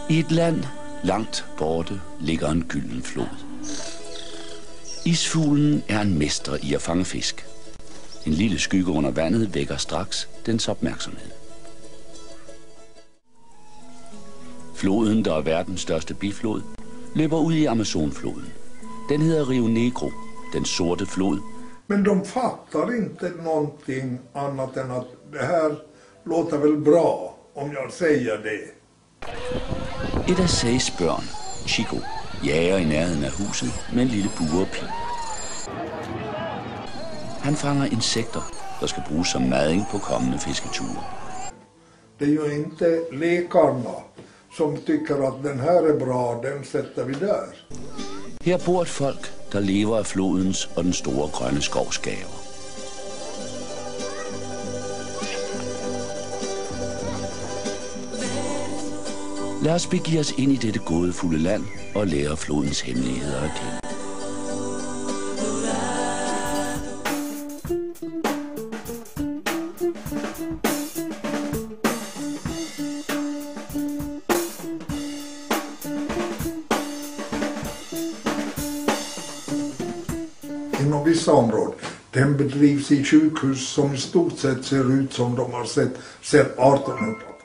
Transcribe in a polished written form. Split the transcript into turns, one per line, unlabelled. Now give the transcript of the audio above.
I et land langt borte ligger en gylden flod. Isfuglen er en mester i at fange fisk. En lille skygge under vandet vækker straks dens opmærksomhed. Floden, der er verdens største biflod, løber ud i Amazonfloden. Den hedder Rio Negro, den sorte flod.
Men de fattar inte någonting annat än att det här låter väl bra om jag säger det.
Et af Says børn, Chico, jager i nærheden af huset med en lille burepil. Han fanger insekter, der skal bruges som mading på kommende fisketure.
Det är ju inte lekarna som tycker att den här är bra, den sätter vi där.
Her bor et folk, der lever af flodens og den store grønne skovs gaver. Lad os begive os ind i dette gådefulde land og lære flodens hemmeligheder at kende.
Inom vissa områden. Den bedrivs i sjukhus som i stort sett ser ut som de har sett 1800-talet.